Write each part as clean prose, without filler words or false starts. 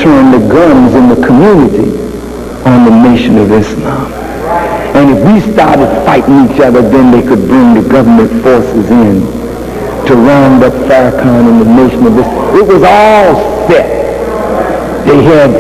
turn the guns in the community on the Nation of Islam. And if we started fighting each other, then they could bring the government forces in to round up Farrakhan and the Nation of Islam. It was all set. They had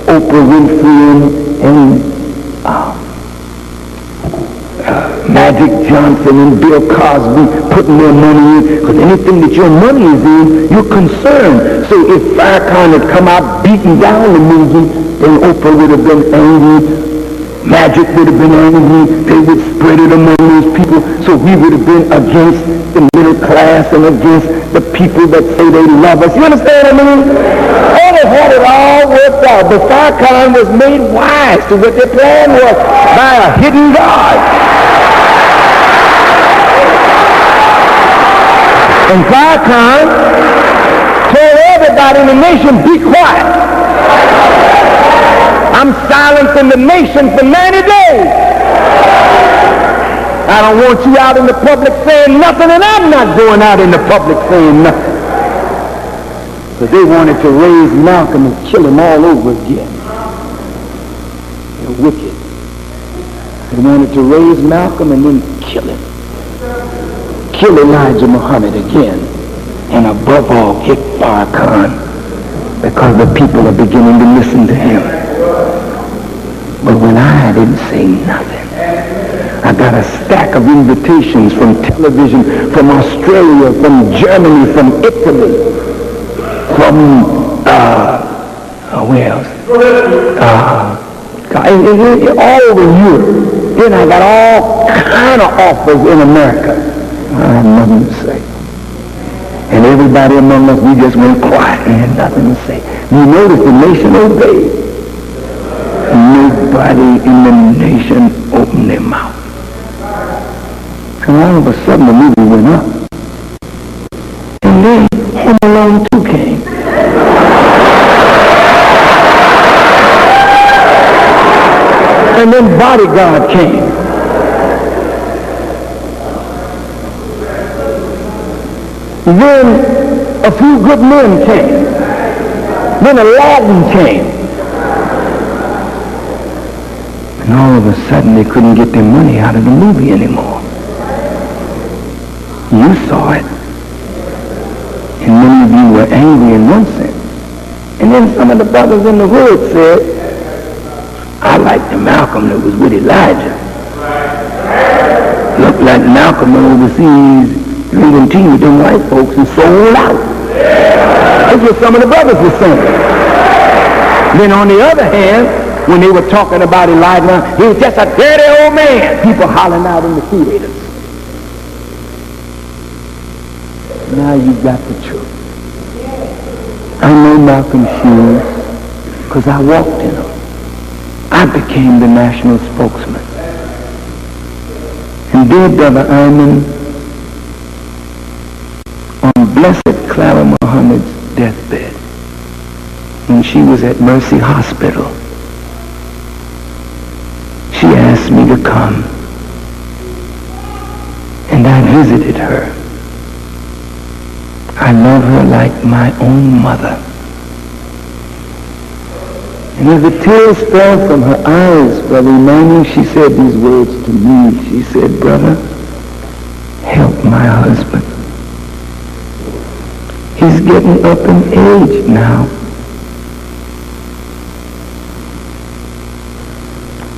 Oprah Winfrey and Magic Johnson and Bill Cosby putting their money in, because anything that your money is in, you're concerned. So if Farrakhan had come out beating down the movie, then Oprah would have been angry, Magic would have been angry, they would spread it among those people, so we would have been against the middle class and against the people that say they love us. You understand what I mean? Oh, they had it all worked out, but Farrakhan was made wise to what their plan was by a hidden God. And Farrakhan told everybody in the nation, be quiet. I'm silencing the nation for 90 days. I don't want you out in the public saying nothing, and I'm not going out in the public saying nothing. But they wanted to raise Malcolm and kill him all over again. They're wicked. They wanted to raise Malcolm and then kill him. Kill Elijah Muhammad again, and above all, kick Farrakhan, because the people are beginning to listen to him. But when I didn't say nothing, I got a stack of invitations from television, from Australia, from Germany, from Italy, from, where else? All over Europe. Then I got all kind of offers in America. I have nothing to say. And everybody among us, we just went quiet and had nothing to say. You notice the nation obeyed. Nobody in the nation opened their mouth. And all of a sudden the movie went up. And then Home Alone 2 came. And then Bodyguard came. Then a Few Good Men came. Then Aladdin came. And all of a sudden they couldn't get their money out of the movie anymore. You saw it. And many of you were angry in one sense. And then some of the brothers in the hood said, I like the Malcolm that was with Elijah. Looked like Malcolm went overseas drinking tea with them white folks and sold out. That's what some of the brothers were saying. Then on the other hand, when they were talking about Elijah, he was just a dirty old man. People hollering out in the theaters. Now you got the truth. I know Malcolm's shoes because I walked in them. I became the national spokesman. And dear Brother Ayman, on Blessed Clara Muhammad's deathbed, when she was at Mercy Hospital, she asked me to come, and I visited her. I love her like my own mother. And as the tears fell from her eyes, Brother Emmanuel, she said these words to me. She said, brother, help my husband. He's getting up in age now.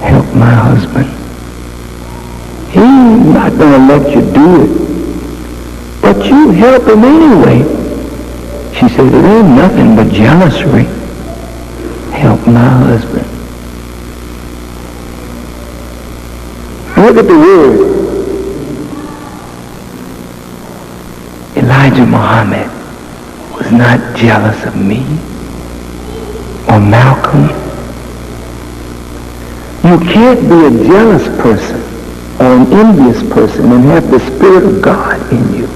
Help my husband. He's not going to let you do it. But you help him anyway. She said, it ain't nothing but jealousy. Help my husband. Look at the word. Elijah Muhammad was not jealous of me or Malcolm. You can't be a jealous person or an envious person and have the Spirit of God in you.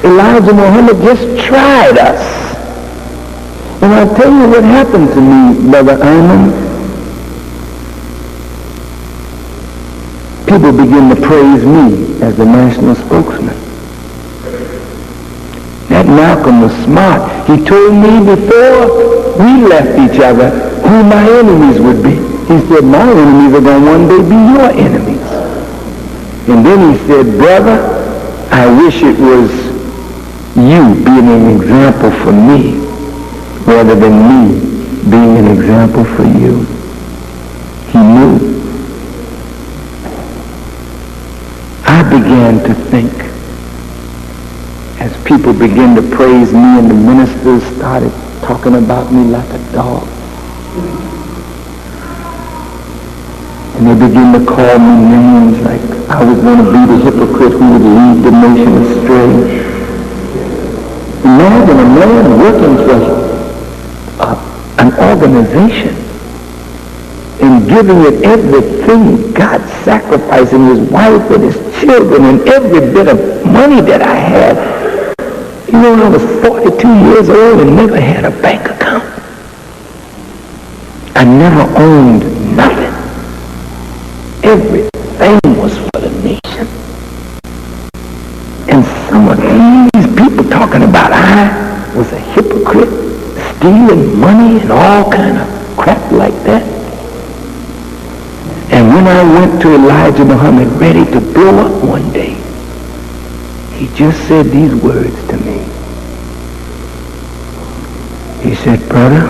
Elijah Muhammad just tried us. And I'll tell you what happened to me, Brother Ayman. People begin to praise me as the national spokesman. Now That Malcolm was smart. He told me before we left each other who my enemies would be. He said, my enemies are going to one day be your enemies. And then he said, brother, I wish it was you being an example for me rather than me being an example for you. He knew. I began to think, as people began to praise me and the ministers started talking about me like a dog, and they began to call me names like I was going to be the hypocrite who would lead the nation astray. Imagine a man working for an organization and giving it everything, God sacrificing his wife and his children and every bit of money that I had. You know, I was 42 years old and never had a bank account. I never owned nothing. Everything was for the nation. And some of these people talking about I was a hypocrite, stealing money and all kind of crap like that. And when I went to Elijah Muhammad ready to blow up one day, he just said these words to me. He said, brother,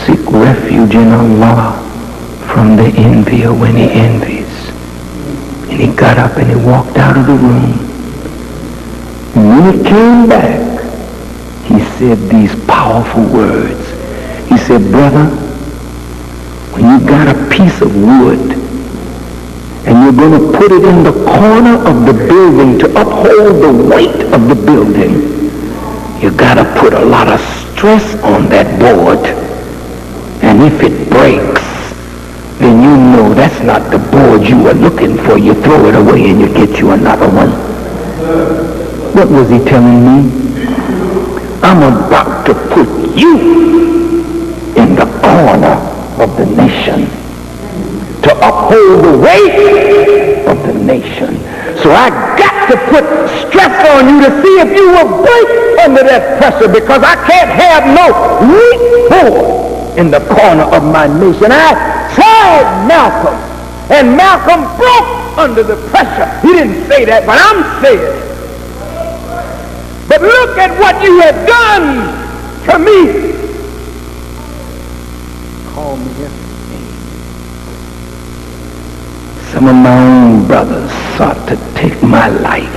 seek refuge in Allah from the envier when he envies. And he got up and he walked out of the room. And when he came back, he said these powerful words. He said, brother, when you got a piece of wood and you're going to put it in the corner of the building to uphold the weight of the building, you got to put a lot of stress on that board. And if it breaks, then you know that's not the board you were looking for. You throw it away and you get you another one. What was he telling me? I'm about to put you in the corner of the nation to uphold the weight of the nation. So I got to put stress on you to see if you will break under that pressure, because I can't have no weak board in the corner of my nation. I tried Malcolm, and Malcolm broke under the pressure. He didn't say that, but I'm saying it. But look at what you have done to me. Call me here. Some of my own brothers sought to take my life,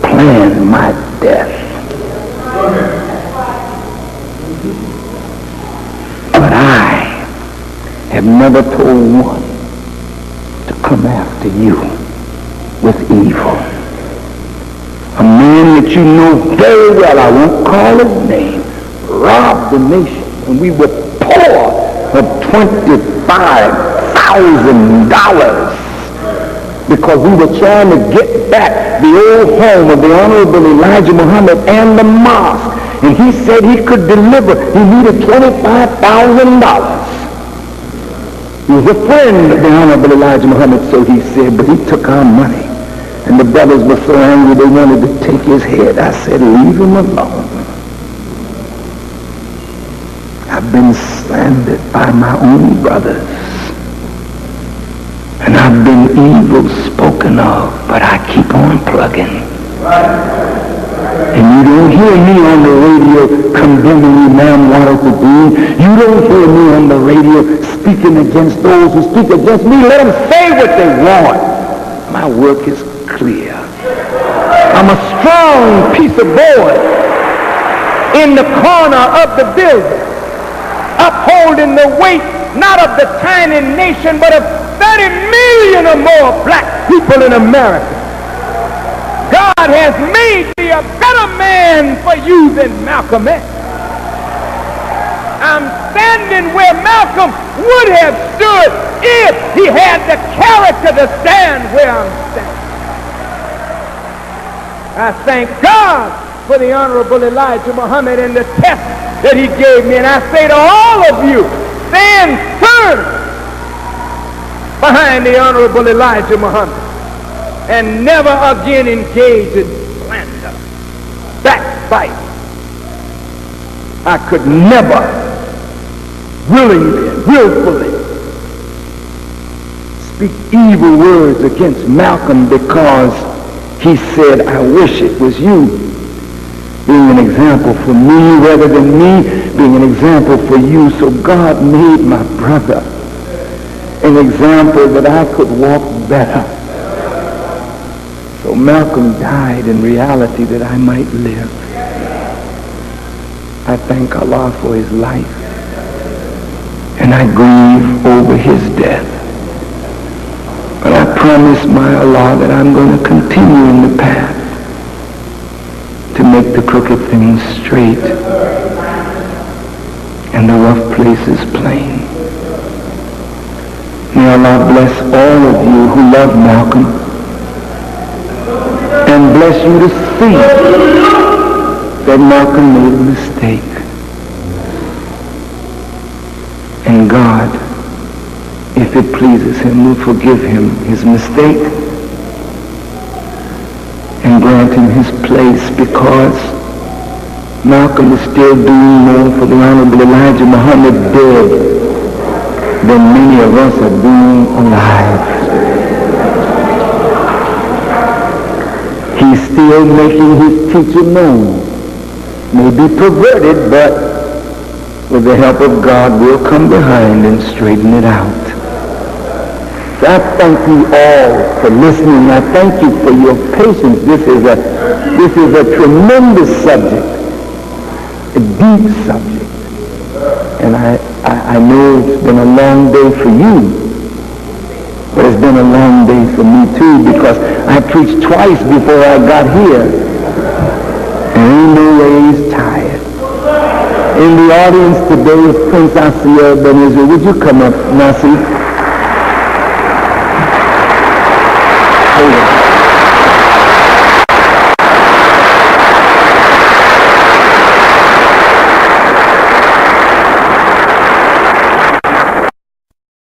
plan my death. But I have never told one to come after you with evil. A man that you know very well, I won't call his name, robbed the nation, and we were poor of $25,000 because we were trying to get back the old home of the Honorable Elijah Muhammad and the mosque. And he said he could deliver. He needed $25,000. He was a friend of the Honorable Elijah Muhammad, so he said, but he took our money. And the brothers were so angry they wanted to take his head. I said, leave him alone. I've been slandered by my own brothers. And I've been evil spoken of, but I keep on plugging. And you don't hear me on the radio condemning Imam Muhammad. You don't hear me on the radio speaking against those who speak against me. Let them say what they want. My work is clear. I'm a strong piece of board in the corner of the building, upholding the weight not of the tiny nation, but of 30 million or more black people in America. God has made me a better man for you than Malcolm X. I'm standing where Malcolm would have stood if he had the character to stand where I'm standing. I thank God for the Honorable Elijah Muhammad and the test that he gave me. And I say to all of you, stand firm behind the Honorable Elijah Muhammad and never again engage in slander, backbite. I could never willfully speak evil words against Malcolm because he said, I wish it was you. Being an example for me rather than me being an example for you. So God made my brother an example that I could walk better. So Malcolm died in reality that I might live. I thank Allah for his life. And I grieve over his death. But I promise my Allah that I'm going to continue in the path to make the crooked things straight and the rough places plain. May Allah bless all of you who love Malcolm and bless you to see that Malcolm made a mistake. And God, if it pleases him, will forgive him his mistake and grant him his place, because Malcolm is still doing more for the Honorable Elijah Muhammad dead than many of us are doing alive. He's still making his teaching known. May be perverted, but with the help of God, we'll come behind and straighten it out. So I thank you all for listening. I thank you for your patience. This is a tremendous subject, a deep subject. And I know it's been a long day for you, but it's been a long day for me too, because I preached twice before I got here. And ain't no ways tired. In the audience today is Prince Asiya Ben Israel. Would you come up, Nasi?